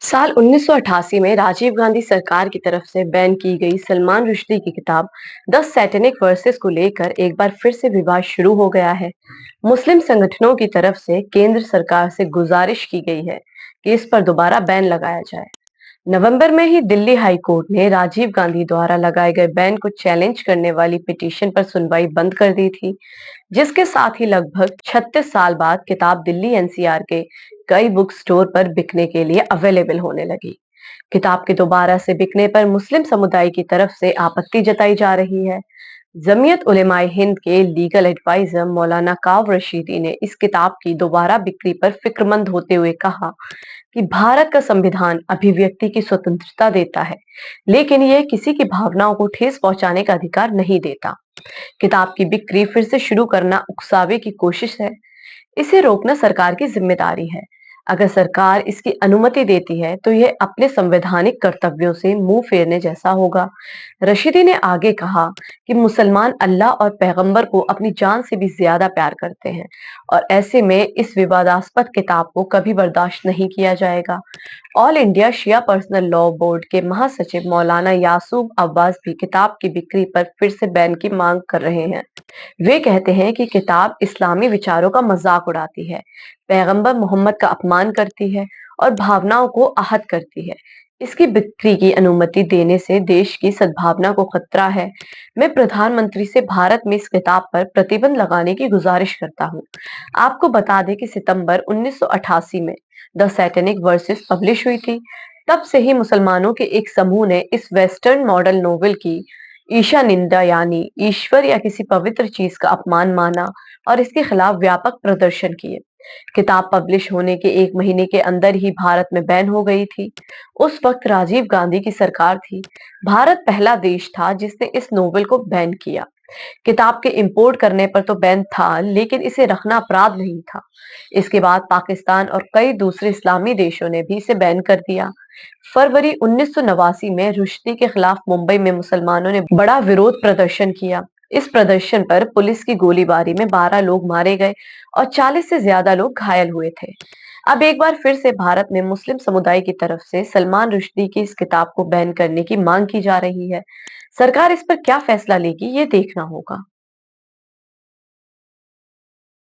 साल 1988 में राजीव गांधी सरकार की तरफ से बैन की गई सलमान रुश्दी की किताब द सैटेनिक वर्सेस को लेकर एक बार फिर से विवाद शुरू हो गया है। मुस्लिम संगठनों की तरफ से केंद्र सरकार से गुजारिश की गई है कि इस पर दोबारा बैन लगाया जाए। नवंबर में ही दिल्ली हाई कोर्ट ने राजीव गांधी द्वारा लगाए गए बैन को चैलेंज करने वाली पिटीशन पर सुनवाई बंद कर दी थी, जिसके साथ ही लगभग 36 साल बाद किताब दिल्ली एनसीआर के कई बुक स्टोर पर बिकने के लिए अवेलेबल होने लगी। किताब के दोबारा से बिकने पर मुस्लिम समुदाय की तरफ से आपत्ति जताई जा रही है। जमीयत उलेमाए हिंद के लीगल एडवाइजर मौलाना काव रशीदी ने इस किताब की दोबारा बिक्री पर फिक्रमंद होते हुए कहा कि भारत का संविधान अभिव्यक्ति की स्वतंत्रता देता है, लेकिन यह किसी की भावनाओं को ठेस पहुंचाने का अधिकार नहीं देता। किताब की बिक्री फिर से शुरू करना उकसावे की कोशिश है। इसे रोकना सरकार की जिम्मेदारी है। अगर सरकार इसकी अनुमति देती है तो यह अपने संवैधानिक कर्तव्यों से मुंह फेरने जैसा होगा। रशीदी ने आगे कहा कि मुसलमान अल्लाह और पैगंबर को अपनी जान से भी ज्यादा प्यार करते हैं और ऐसे में इस विवादास्पद किताब को कभी बर्दाश्त नहीं किया जाएगा। ऑल इंडिया शिया पर्सनल लॉ बोर्ड के महासचिव मौलाना यासूब अब्बास भी किताब की बिक्री पर फिर से बैन की मांग कर रहे हैं। वे कहते हैं कि किताब इस्लामी विचारों का मजाक उड़ाती है, पैगंबर मोहम्मद का अपमान करती है और भावनाओं को आहत करती है। इसकी बिक्री की अनुमति देने से देश की सद्भावना को खतरा है। मैं प्रधानमंत्री से भारत में इस किताब पर प्रतिबंध लगाने की गुजारिश करता हूँ। आपको बता दें कि सितंबर 1988 में द सैटेनिक वर्सेस पब्लिश हुई थी। तब से ही मुसलमानों के एक समूह ने इस वेस्टर्न मॉडल नोवेल की ईशा निंदा यानी ईश्वर या किसी पवित्र चीज का अपमान माना और इसके खिलाफ व्यापक प्रदर्शन किए। किताब पब्लिश होने के एक महीने के अंदर ही भारत में बैन हो गई थी। उस वक्त राजीव गांधी की सरकार थी। भारत पहला देश था जिसने इस नोवेल को बैन किया। किताब के इंपोर्ट करने पर तो बैन था, लेकिन इसे रखना अपराध नहीं था। इसके बाद पाकिस्तान और कई दूसरे इस्लामी देशों ने भी इसे बैन कर दिया। फरवरी 1989 में रुश्दी के खिलाफ मुंबई में मुसलमानों ने बड़ा विरोध प्रदर्शन किया। इस प्रदर्शन पर पुलिस की गोलीबारी में 12 लोग मारे गए और 40 से ज्यादा लोग घायल हुए थे। अब एक बार फिर से भारत में मुस्लिम समुदाय की तरफ से सलमान रुश्दी की इस किताब को बैन करने की मांग की जा रही है। सरकार इस पर क्या फैसला लेगी, ये देखना होगा।